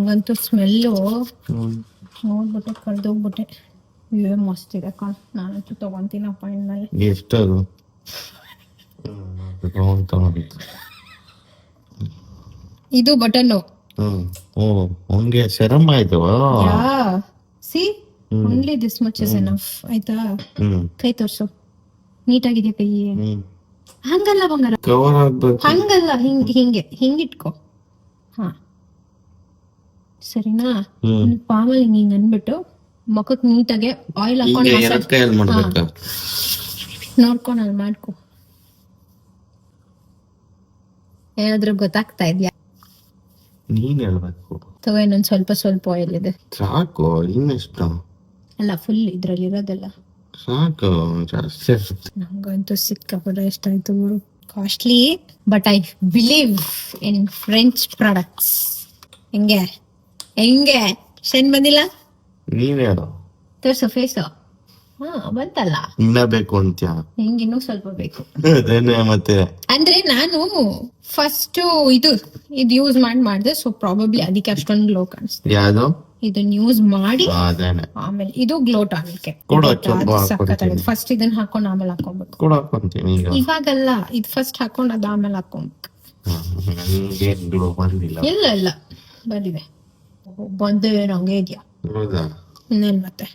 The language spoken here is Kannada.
ನಂಗಂತೂ ಸ್ಮೆಲ್ಲು ಹ್ಮ್ ನೋಡ್ಬಿಟ್ಟೆ ಕಳ್ದೋಗ್ಬಿಟ್ಟೆ. ಇವೇ ಮಸ್ತ್ ಇದೆ ಕಣ, ನಾನಂತೂ ತಗೊಂತೀನಪ್ಪ ಇನ್ಮೇಲೆ. ಎಷ್ಟದು ಇದು ಬಟನ್ನು. ಓ ಹಂಗೆ ಸೆರಮ್ ಆಯ್ತು. Yeah see only this much is enough. ಆಯ್ತಾ, ಕೈ ತೋರ್ಸು, ನೀಟಾಗಿದೆಯಾ ಕೈ? ಹಂಗಲ್ಲ ಬಂಗಾರ, ಕವರ್ ಆಗ್ಬೇಕು. ಹಂಗಲ್ಲ, ಹಿಂಗಿಟ್ಕೋ. ಹಾ ಸರಿನಾ? ಪಾಮಲ್ಲಿ ಹಿಂಗ್ ಅನ್ಬಿಟ್ಟು ಮುಖಕ್ ನೀಟಾಗೆ ಆಯಿಲ್ ಹಾಕೊಂಡು ನೋಡ್ಕೊಂಡು ಅಲ್ಲಿ ಮಾಡ್ಕೊ. ಏನಾದ್ರೂ ಗೊತ್ತಾಗ್ತಾ ಇದ್ಯಾ? ನೀನ್ ಹೇಳ್ಬೇಕು. ತಗೋ, ಇನ್ನೊಂದ್ ಸ್ವಲ್ಪ ಆಯಿಲ್ ಇದೆ. ಸಾಕು, ಇನ್ನೆಷ್ಟು? ಅಲ್ಲ, ಫುಲ್ ಇದ್ರಲ್ಲಿ ಇರೋದೆಲ್ಲ ಸಾಕು, ಜಾಸ್ತಿ. ನಂಗಂತೂ ಸಿಕ್ಕಾಪಟ್ಟೆ ಇಷ್ಟ ಆಯ್ತು. Costly but I believe in French products. ಹೆಂಗೆ ಶೇನ್ ಬಂದಿಲ್ಲ? ನೀನ್ ಹೇಳು. ತೋರ್ಸು ಫೇಸು. ಹಾ ಬಂತಲ್ಲ. ಇನ್ನ ಬೇಕು ಅಂತ್ಯ? ಹಿಂಗ ಇನ್ನೂ ಸ್ವಲ್ಪ ಬೇಕು. ಅದೇನೆ ಮತ್ತೆ. ಅಂದ್ರೆ ನಾನು ಫಸ್ಟ್ ಇದು ಯೂಸ್ ಮಾಡಿದೆ, ಸೊ ಪ್ರಾಬಬ್ಲಿ ಅದಕ್ಕೆ ಅಷ್ಟೊಂದು ಗ್ಲೋ ಕಾಣಿಸ್ತು. ಯಾವ್ದು? ಇದನ್ನ ಯೂಸ್ ಮಾಡಿ ಆಮೇಲೆ ಇದು ಗ್ಲೋ ಟಾನಿಕ್. ಫಸ್ಟ್ ಇದನ್ನ ಹಾಕೊಂಡು ಆಮೇಲೆ ಹಾಕೊಬೇಕು. ಇವಾಗಲ್ಲ, ಇದು ಫಸ್ಟ್ ಹಾಕೊಂಡು ಅದ ಆಮೇಲೆ ಹಾಕೊಬೇಕು. ಇಲ್ಲ ಬಂದಿದೆ. ಬಂದೆ ನಂಗೆ ಇದೆಯಾ ಇನ್ನೇನ್ ಮತ್ತೆ.